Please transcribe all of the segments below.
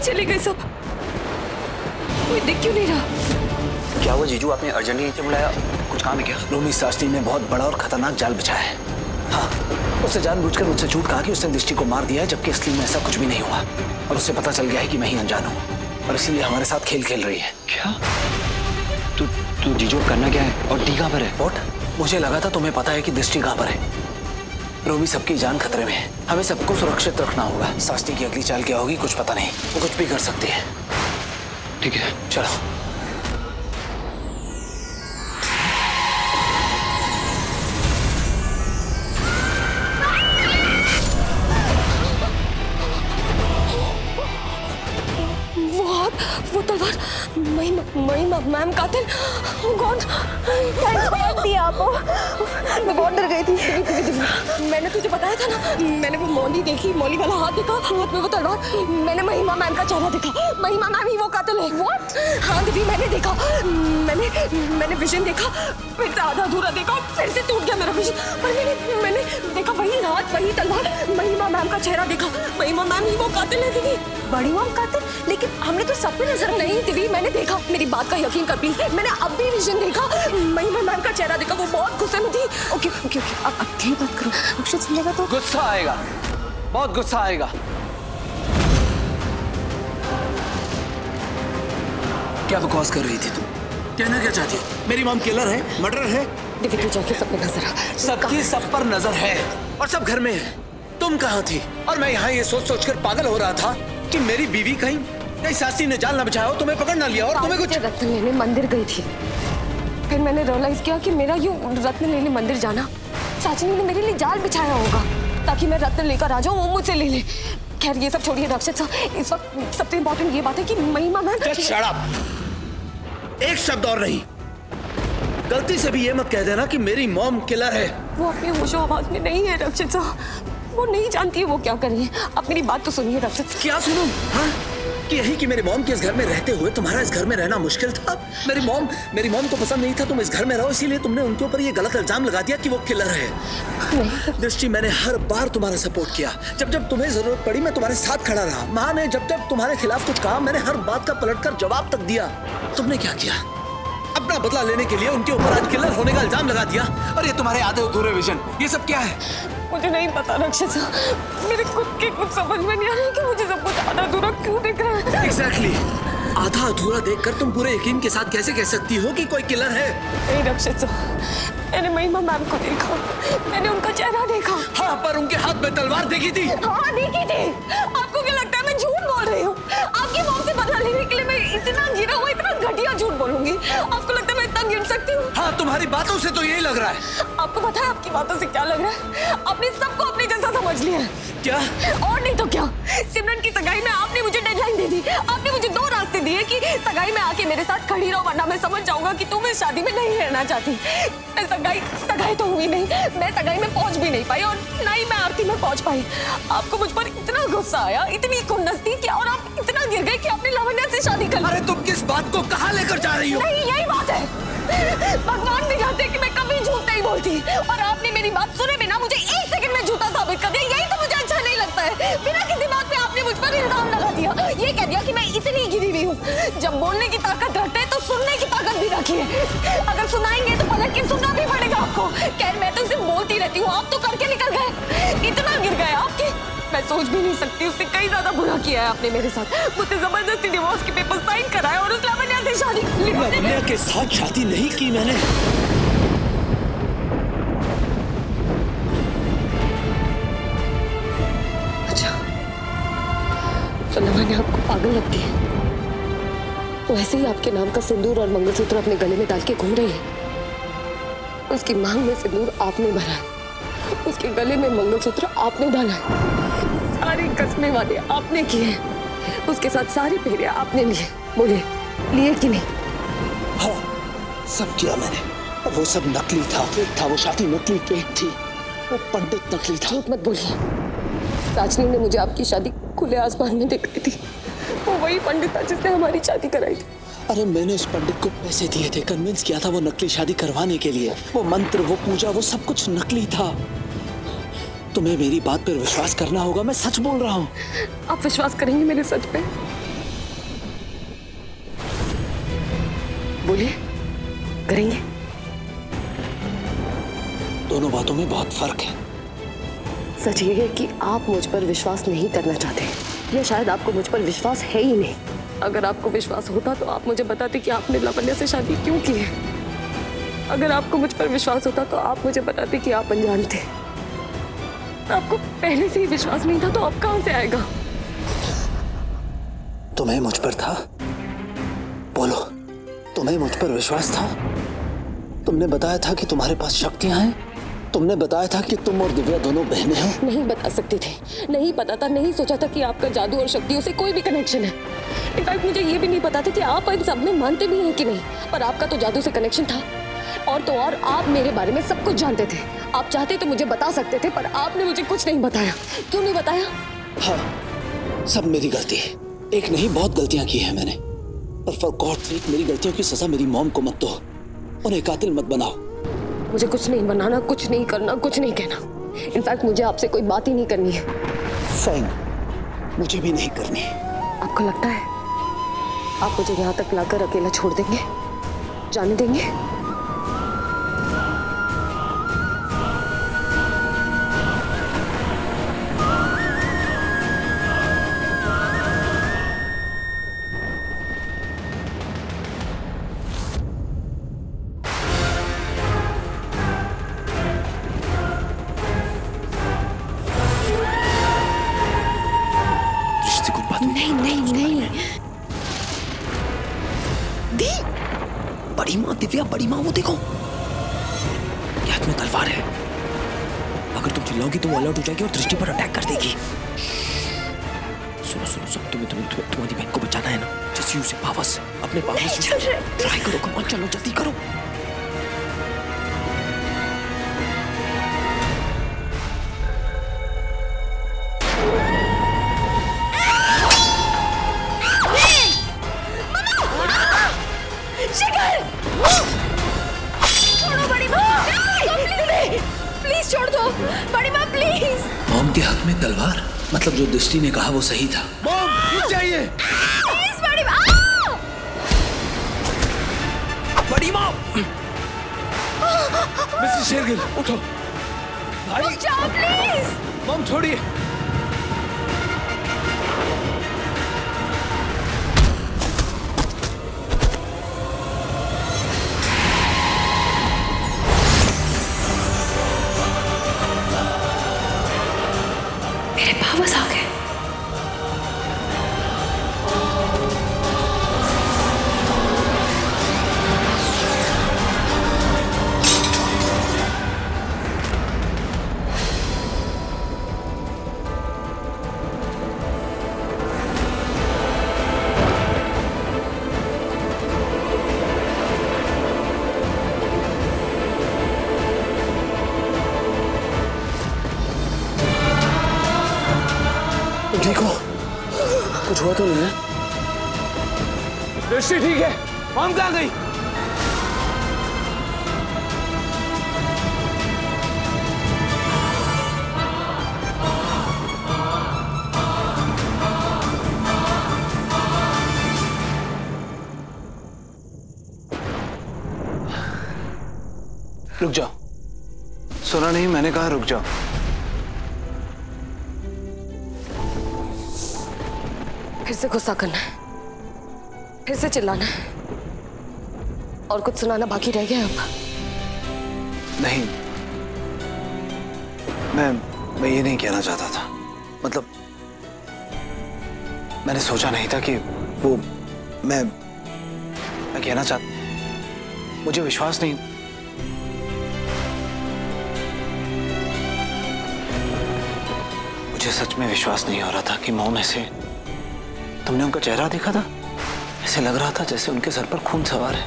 चले गए सब? कोई दिख क्यों नहीं रहा? क्या हुआ जीजू, आपने अर्जेंटली नीचे बुलाया? कुछ काम है क्या? रोमी शास्त्री ने बहुत बड़ा और खतरनाक जाल बिछाया है। हाँ, उसने जानबूझकर मुझसे झूठ कहा कि उसने दृष्टि को मार दिया है, जबकि असली में ऐसा कुछ भी नहीं हुआ। और उसे पता चल गया है कि मैं ही अनजान हूँ और इसीलिए हमारे साथ खेल खेल रही है। क्या? तो जीजू करना क्या है? और डी कहाँ पर है? वॉट? मुझे लगा था तुम्हें पता है कि दृष्टि कहाँ पर है। रोमी, सबकी जान खतरे में है, हमें सबको सुरक्षित रखना होगा। शास्त्री की अगली चाल क्या होगी कुछ पता नहीं, वो कुछ भी कर सकती है। ठीक है, चलो। वो तलवार महिमा मैम कातिल। गॉड, थैंक दिया आपको। मैं बहुत डर गई थी। मैंने तुझे बताया था ना, मैंने वो मौली देखी, मौली वाला हाथ देखा, हाथ में वो तलवार। मैंने महिमा मैम का चेहरा देखा, महिमा मैम ही वो कातिल है। व्हाट? हाँ दीदी, मैंने देखा, मैंने विजन देखा, फिर से आधा अधूरा देखा, फिर से टूट गया मेरा विजन। पर मैंने देखा वही हाथ, वही तलवार, महिमा मैम का चेहरा देखा। महिमा मैम ही वो कातिल है दीदी। बड़ी मॉम कातिल? लेकिन हमने तो सब पे नजर नहीं दीदी, मैंने देखा, मेरी बात का यकीन कर प्लीज। मैंने अब भी विजन देखा, महिमा मैम का चेहरा देखा, वो बहुत गुस्से में थी। ओके ओके ओके, अब धीरे बात करो, अक्षत सुनेगा तो गुस्सा आएगा, बहुत गुस्सा आएगा। क्या बकवास कर रही थी तुम? कहना क्या चाहती है? मेरी मॉम किलर है, मर्डर है? दीदी तू जाके सब पे नजर आ। सबकी सब पर नजर है और सब घर में है। तुम कहाँ थी? और मैं यहाँ ये सोच सोचकर पागल हो रहा था कि मेरी बीवी कहीं शास्त्री ने जाल ना बिछाया हो, तुम्हें पकड़ ना लिया और तुम्हें कुछ। रत्न लेने मंदिर गई थी, फिर मैंने रियलाइज किया कि मेरा यूं रत्न लेने मंदिर जाना चाचनी ने मेरे लिए जाल बिछाया होगा ताकि मैं रत्न लेकर आ जाऊं, वो मुझसे ले ले। खैर ये सब छोड़िए रक्षित साहब, इस वक्त सबसे इम्पोर्टेंट ये बात है कि महिमा मैम। Shut up! एक शब्द और नहीं। गलती से भी ये मत कह देना कि मेरी मॉम किलर है। वो अपनी होशो आवाज में नहीं है रक्षित साहब, वो नहीं जानती है वो क्या कर रही है। अब मेरी बात तो सुनिए रक्षित। क्या सुनूं? हाँ? कि यही कि मेरी मॉम के इस घर में रहते हुए तुम्हारा इस घर में रहना मुश्किल था। मेरी मॉम को पसंद नहीं था तुम इस घर में रहो, इसीलिए तुमने उनके ऊपर ये गलत इल्जाम लगा दिया कि वो किलर है। नहीं दृष्टि, मैंने हर बार तुम्हारा सपोर्ट किया, जब जब तुम्हें जरूरत पड़ी मैं तुम्हारे साथ खड़ा रहा। माँ ने जब जब तुम्हारे खिलाफ कुछ कहा मैंने हर बात का पलटकर जवाब तक दिया। तुमने क्या किया? अपना बदला लेने के लिए उनके ऊपर आज किलर होने का इल्जाम लगा दिया। और ये तुम्हारे आधे अधूरे विजन, ये सब क्या है? मुझे नहीं पता रक्षित साहब, मेरे खुद के कुछ समझ में नहीं आ रहा कि मुझे सब कुछ आधा अधूरा क्यों दिख रहा है। Exactly. आधा अधूरा देखकर तुम पूरे यकीन के साथ कैसे कह सकती हो कि कोई किलर है? नहीं रक्षित साहब, मैंने महिमा मैम को देखा, मैंने उनका चेहरा देखा। हाँ, पर उनके हाथ में तलवार देखी थी। हाँ देखी थी। आपको क्या लगता है मैं झूठ बोल रही हूँ? आपकी मॉम से बदला लेने के लिए मैं इतना गिरा हुआ, इतना घटिया झूठ बोलूंगी? आपको लगता है मैं इतना गिर सकती हूँ? हाँ, तुम्हारी बातों से तो यही लग रहा है। आपको पता है आपकी बातों से क्या लग रहा है? आपने सबको अपने जैसा समझ लिया है। क्या? और नहीं तो क्या। सिमरन की सगाई में आपने मुझे डेडलाइन दे दी, आपने मुझे 2 रास्ते दिए कि सगाई में आके मेरे साथ खड़ी रहो वरना मैं समझ जाऊंगा कि तुम इस शादी में नहीं रहना चाहती। मैं सगाई तो हुई नहीं, मैं सगाई में पहुंच भी नहीं पाई और ना ही मैं आरती में पहुंच पाई। आपको मुझ पर इतना गुस्सा आया, इतनी खुन्नस थी कि और आप इतना गिर गए कि आपने लावण्या से शादी कर ली। अरे तुम किस बात को कहाँ लेकर जा रही हो? नहीं, यही बात है। भगवान भी जानते कि मैं कभी झूठ नहीं बोलती और आपने मेरी बात सुने बिना मुझे 1 सेकंड में झूठा साबित कर दिया। यही तो मुझे अच्छा नहीं लगता है। बिना किसी बात पे आपने मुझ पर इल्जाम लगा दिया, ये कह दिया कि मैं इतनी गिरी हुई हूँ। जब बोलने की ताकत रखते हैं तो सुनने की ताकत भी रखिए। अगर सुनाएंगे तो पलट के सुनना भी पड़ेगा आपको। खैर मैं तो सिर्फ बोलती रहती हूँ, आप तो करके निकल गए। इतना गिर गए आपके, मैं सोच भी नहीं सकती। उससे कई ज्यादा बुरा किया है आपने मेरे साथ। मुझसे जबरदस्ती डिवोर्स के पेपर साइन कराए और उस लावण्या से शादी कर ली। लावण्या के साथ शादी नहीं की मैंने। अच्छा, तो लावण्या आपको पागल लगती है तो ऐसे ही आपके नाम का सिंदूर और मंगलसूत्र अपने गले में डाल के घूम रही है। उसकी मांग में सिंदूर आपने भरा है, उसके गले में मंगलसूत्र आपने डाला है, सारी कस्में वादे आपने किए, उसके साथ सारे फेरे आपने लिए। बोलिए, लिए कि नहीं? हाँ, सब किया मैंने। वो सब नकली था, फेक था। वो शादी नकली फेक थी, वो पंडित नकली था। झूठ मत बोलिए। राजनी ने मुझे आपकी शादी खुले आसमान में दिखाई थी। वो वही पंडित था जिसने हमारी शादी कराई थी। अरे मैंने उस पंडित को पैसे दिए थे, कन्विंस किया था वो नकली शादी करवाने के लिए। वो मंत्र, वो पूजा, वो सब कुछ नकली था। तुम्हें मेरी बात पर विश्वास करना होगा, मैं सच बोल रहा हूँ। आप विश्वास करेंगे मेरे सच पे? बोलिए, करेंगे? दोनों बातों में बहुत फर्क है। सच ये है कि आप मुझ पर विश्वास नहीं करना चाहते, या शायद आपको मुझ पर विश्वास है ही नहीं। अगर आपको विश्वास होता तो आप मुझे बताते कि आपने लावण्या से शादी क्यों की है। अगर आपको मुझ पर विश्वास होता तो आप मुझे बताते कि आप अनजान थे। आपको पहले से ही विश्वास नहीं था तो अब कहां से आएगा? तुम्हें मुझ पर था? बोलो, तुम्हें मुझ पर विश्वास था? तुमने बताया था कि तुम्हारे पास शक्तियां हैं। तुमने बताया था कि तुम और दिव्या दोनों बहनें हो। नहीं बता सकते थे, नहीं पता था, नहीं सोचा था कि आपका जादू और शक्तियों से कोई भी कनेक्शन है। इनफैक्ट मुझे ये भी नहीं पता था कि आप इन सब में मानते भी हैं कि नहीं, पर आपका तो जादू से कनेक्शन था। और तो और आप मेरे बारे में सब कुछ जानते थे। आप चाहते तो मुझे बता सकते थे, पर आपने मुझे कुछ नहीं बताया। क्यों नहीं बताया? हाँ, सब मेरी गलती है। एक नहीं, बहुत गलतियां की है मैंने, पर फॉर गॉड सेक मेरी गलतियों की सजा मेरी मॉम को मत दो। उन्हें कातिल मत बनाओ। मुझे कुछ नहीं बनाना, कुछ नहीं करना, कुछ नहीं कहना। इनफैक्ट मुझे आपसे कोई बात ही नहीं करनी है। फाइन, मुझे भी नहीं करनी। आपको लगता है आप मुझे यहाँ तक लाकर अकेला छोड़ देंगे, जाने देंगे? बड़ी माँ दिव्या, बड़ी माँ वो देखो, हाथ में तलवार है। अगर तुम चिल्लाओगी तो वो अलर्ट हो जाएगी और दृष्टि पर अटैक कर देगी। सुनो सुनो सुनो, तुम्हारी बहन को बचाना है ना, जस्ट यूज योर पावर्स, अपने पावर्स ट्राई करो। कम ऑन, चलो जल्दी करो। प्लीज छोड़ दो बड़ी माँ, प्लीज। मॉम के हाथ में तलवार, मतलब जो दृष्टि ने कहा वो सही था। मॉम रुक जाइए। प्लीज बड़ी माँ। बड़ी माँ। मिसेस शेरगिल उठो। भाई जाओ प्लीज। मॉम छोड़िए। वापस आ गए। देखो, कुछ हुआ तो नहीं है? दृष्टि ठीक है, मॉम कहाँ गई? रुक जाओ। सुना नहीं? मैंने कहा रुक जाओ। फिर से गुस्सा करना है, फिर से चिल्लाना है, और कुछ सुनाना बाकी रह गया अब? नहीं, मैं ये नहीं कहना चाहता था। मतलब मैंने सोचा नहीं था कि वो मैं कहना चाहता, मुझे विश्वास नहीं। मुझे सच में विश्वास नहीं हो रहा था कि मॉम ऐसे। तुमने उनका चेहरा देखा था? ऐसे लग रहा था जैसे उनके सर पर खून सवार है।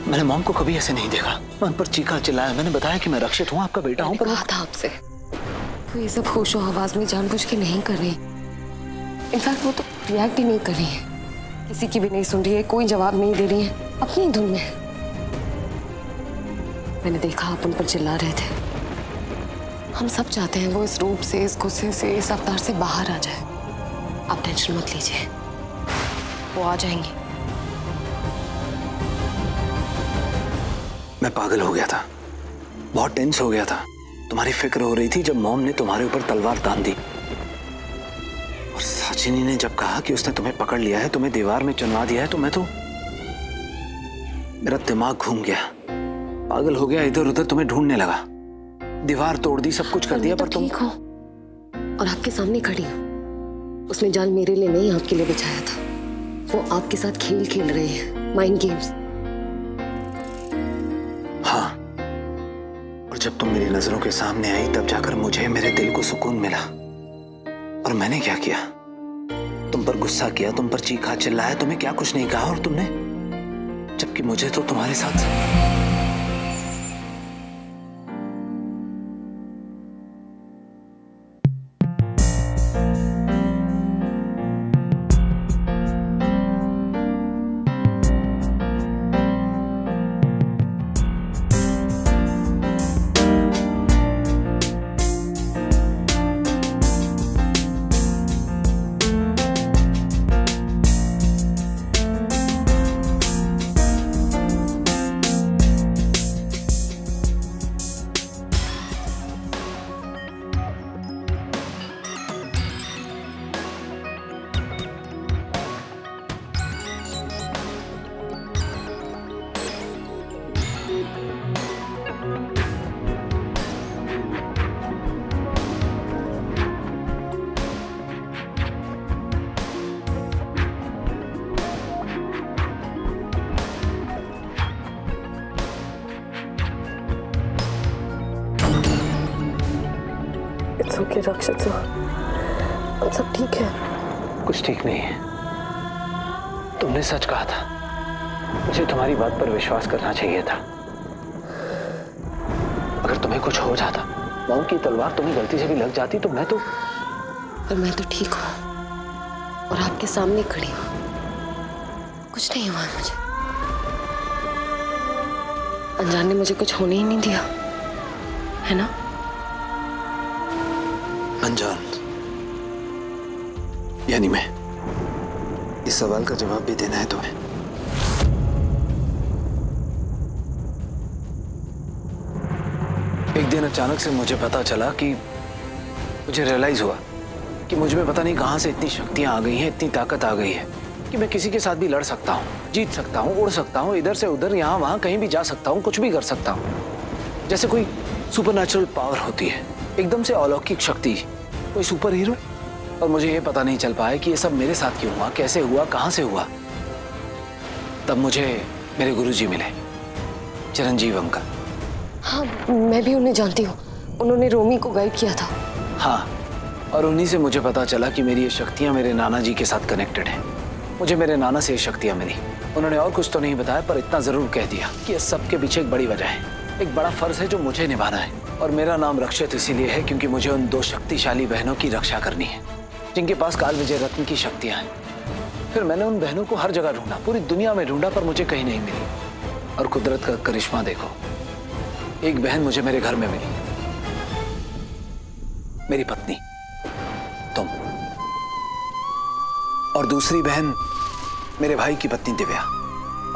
मैंने मॉम को कभी ऐसे नहीं देखा। मैं उन पर चीखा चिल्लाया, मैंने बताया कि मैं रक्षित हूँ, आपका बेटा हूँ। पर कहा था आपसे वो ये सब होशो आवाज में जानबूझ के नहीं कर रही। इनफैक्ट वो तो रिएक्ट ही नहीं कर रही है, किसी की भी नहीं सुन रही है, कोई जवाब नहीं दे रही है, अपनी धुन में। मैंने देखा आप उन पर चिल्ला रहे थे। हम सब चाहते हैं वो इस रूप से, इस गुस्से से, इस अवतार से बाहर आ जाए। आप टेंशन मत लीजिए, वो आ जाएंगी। मैं पागल हो गया था, बहुत टेंस हो गया था। तुम्हारी फिक्र हो रही थी जब मॉम ने तुम्हारे ऊपर तलवार तान दी, और साचिनी ने जब कहा कि उसने तुम्हें पकड़ लिया है, तुम्हें दीवार में चुनवा दिया है, तो मेरा दिमाग घूम गया, पागल हो गया, इधर उधर तुम्हें ढूंढने लगा, दीवार तोड़ दी, सब कुछ कर दिया, पर तुम ठीक हो और आपके सामने खड़ी हो। उसने जाल मेरे लिए नहीं आपके लिए बिछाया था। वो आपके साथ खेल खेल रहे हैं, माइंड गेम्स। हाँ, और जब तुम मेरी नजरों के सामने आई तब जाकर मुझे मेरे दिल को सुकून मिला। और मैंने क्या किया? तुम पर गुस्सा किया, तुम पर चीखा चिल्लाया, तुम्हें क्या कुछ नहीं कहा, और तुमने, जबकि मुझे तो तुम्हारे साथ ओके रक्षित सर, सब ठीक है। कुछ ठीक नहीं है। तुमने सच कहा था, मुझे तुम्हारी बात पर विश्वास करना चाहिए था। अगर तुम्हें कुछ हो जाता, मॉम की तलवार तुम्हें गलती से भी लग जाती, तो मैं तो ठीक हूँ और आपके सामने खड़ी हूँ, कुछ नहीं हुआ मुझे। अनजान ने मुझे कुछ होने ही नहीं दिया, है ना? अनजान यानी मैं? इस सवाल का जवाब भी देना है तुम्हें। एक दिन अचानक से मुझे पता चला कि मुझे रियलाइज हुआ कि मुझ में पता नहीं कहां से इतनी शक्तियां आ गई हैं, इतनी ताकत आ गई है कि मैं किसी के साथ भी लड़ सकता हूं, जीत सकता हूं, उड़ सकता हूं, इधर से उधर, यहां वहां, कहीं भी जा सकता हूं, कुछ भी कर सकता हूं। जैसे कोई सुपरनैचुरल पावर होती है, एकदम से अलौकिक शक्ति, कोई सुपर हीरो। और मुझे ये पता नहीं चल पाया कि ये सब मेरे साथ क्यों हुआ, कैसे हुआ, कहां से हुआ। तब मुझे मेरे गुरुजी मिले, चिरंजीव अंकल। हाँ, मैं भी उन्हें जानती हूँ, उन्होंने रोमी को गाइड किया था। हाँ, और उन्हीं से मुझे पता चला कि मेरी ये शक्तियाँ मेरे नाना जी के साथ कनेक्टेड हैं। मुझे मेरे नाना से ये शक्तियाँ मिली। उन्होंने और कुछ तो नहीं बताया, पर इतना जरूर कह दिया कि इस सब के पीछे एक बड़ी वजह है, एक बड़ा फर्ज है जो मुझे निभाना है। और मेरा नाम रक्षित इसीलिए है क्योंकि मुझे उन दो शक्तिशाली बहनों की रक्षा करनी है जिनके पास काल विजय रत्न की शक्तियाँ हैं। फिर मैंने उन बहनों को हर जगह ढूंढा, पूरी दुनिया में ढूंढा, पर मुझे कहीं नहीं मिली। और कुदरत का करिश्मा देखो, एक बहन मुझे मेरे घर में मिली, मेरी पत्नी तुम, और दूसरी बहन मेरे भाई की पत्नी दिव्या।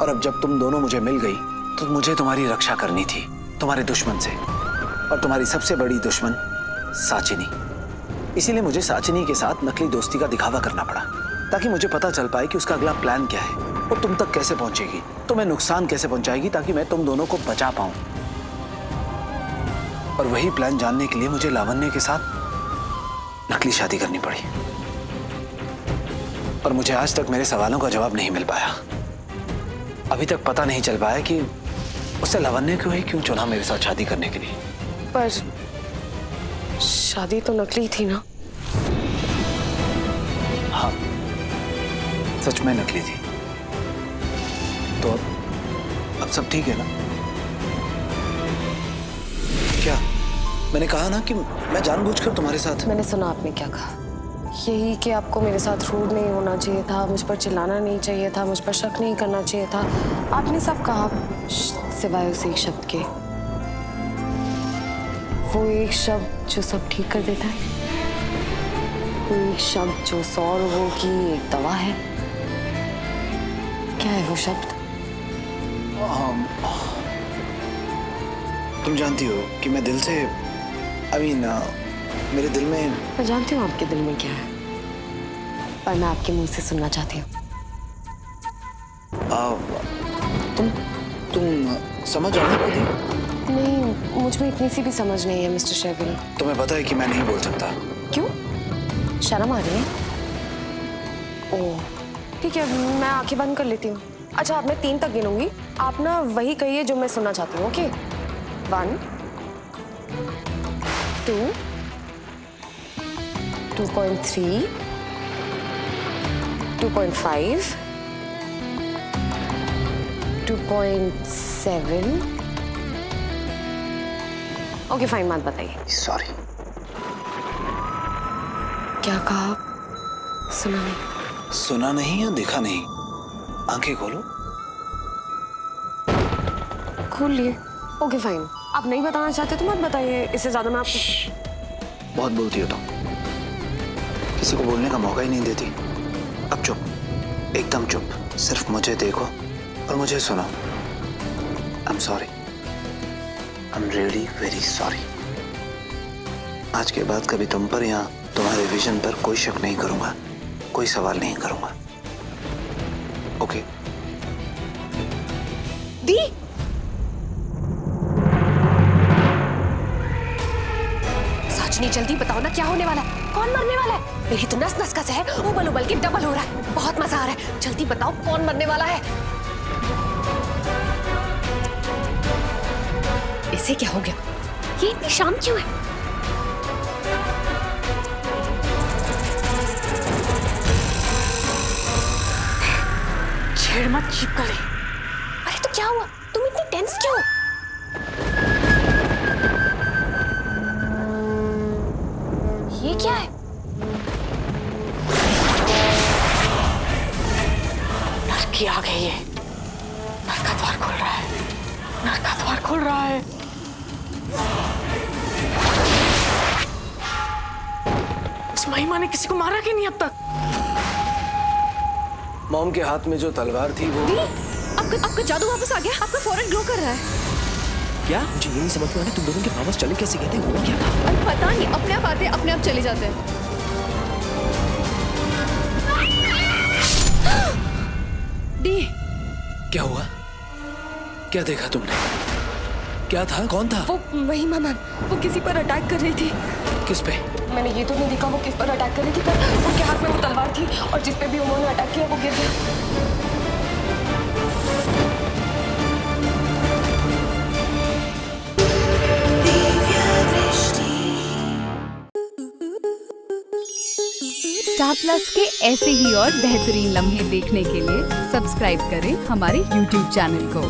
और अब जब तुम दोनों मुझे मिल गई तो मुझे तुम्हारी रक्षा करनी थी तुम्हारे दुश्मन से, और तुम्हारी सबसे बड़ी दुश्मन साचिनी। इसीलिए मुझे साचिनी के साथ नकली दोस्ती का दिखावा करना पड़ा, ताकि मुझे पता चल पाए कि उसका अगला प्लान क्या है, वो तुम तक कैसे पहुंचेगी, तुम्हें नुकसान कैसे पहुंचाएगी, ताकि मैं तुम दोनों को बचा पाऊं। और वही प्लान जानने के लिए मुझे लावण्य के साथ नकली शादी करनी पड़ी। और मुझे आज तक मेरे सवालों का जवाब नहीं मिल पाया। अभी तक पता नहीं चल पाया कि उससे लावण्य को ही क्यों चुना मेरे साथ शादी करने के लिए। पर शादी तो नकली थी ना? हाँ, सच में नकली थी। तो अब सब ठीक है ना? क्या मैंने कहा ना कि मैं जानबूझकर तुम्हारे साथ। मैंने सुना आपने क्या कहा, यही कि आपको मेरे साथ रूड नहीं होना चाहिए था, मुझ पर चिल्लाना नहीं चाहिए था, मुझ पर शक नहीं करना चाहिए था। आपने सब कहा सिवाय उस एक शब्द के, वो एक शब्द जो सब ठीक कर देता है, वो एक शब्द जो 100 रोगों की एक दवा है। क्या है वो शब्द? तुम जानती हो कि मैं दिल से मेरे दिल में। मैं जानती हूँ आपके दिल में क्या है, पर मैं आपके मुंह से सुनना चाहती हूँ। तुम समझ आओ खुद ही। नहीं, मुझ में इतनी सी भी समझ नहीं है मिस्टर शेविल। तुम्हें पता है कि मैं नहीं बोल सकता। क्यों? शर्म आ रही है? ओह ठीक है, मैं आंखें बंद कर लेती हूँ। अच्छा, अब मैं 3 तक गिनूंगी, आप ना वही कहिए जो मैं सुनना चाहती हूँ। ओके, 1 2 2.3 2.5 2.7। ओके फाइन, बात बताइए। सॉरी। क्या कहा? सुना नहीं। सुना नहीं या देखा नहीं? आंखें खोलो। खोल लिए। ओके फाइन, आप नहीं बताना चाहते तो मत बताइए, इससे ज्यादा मैं आपको। बहुत बोलती हो तुम, किसी को बोलने का मौका ही नहीं देती। अब चुप, एकदम चुप, सिर्फ मुझे देखो और मुझे सुनो। I am sorry, I am really very sorry. आज के बाद कभी तुम पर या तुम्हारे विजन पर कोई शक नहीं करूंगा, कोई सवाल नहीं करूंगा। ओके? दी, साजनी जल्दी बताओ ना, क्या होने वाला है? कौन मरने वाला है? मेरी तो नस नस का जहर उबल उबल के डबल हो रहा है। बहुत मजा आ रहा है, जल्दी बताओ कौन मरने वाला है? इसे क्या हो गया? ये इतनी शाम क्यों है? छेड़ मत, चिपका ले। अरे तो क्या हुआ? तुम इतनी टेंस क्यों? ये क्या है? नरकी आ गई है। नर का द्वार खुल रहा है, नर का द्वार खुल रहा है। इस महिमा ने किसी को मारा कि नहीं अब तक? मॉम के हाथ में जो तलवार थी वो। आपका जादू वापस आ गया, आपका फॉरेन ग्लो कर रहा है। क्या? मुझे ये नहीं समझ में आ रहा, तुम दोनों के पावर्स चले कैसे गए थे? हुआ क्या था? पता नहीं, अपने आप आते अपने आप चले जाते हैं। डी, क्या हुआ? क्या देखा तुमने? क्या था? कौन था? वो महिमा मैम, वो किसी पर अटैक कर रही थी। किस पे? मैंने ये तो नहीं देखा वो किस पर अटैक कर रही थी, पर उनके हाथ में वो तलवार थी और जिस पे भी उन्होंने अटैक किया वो गिर गया। स्टार प्लस के ऐसे ही और बेहतरीन लम्हे देखने के लिए सब्सक्राइब करें हमारे YouTube चैनल को।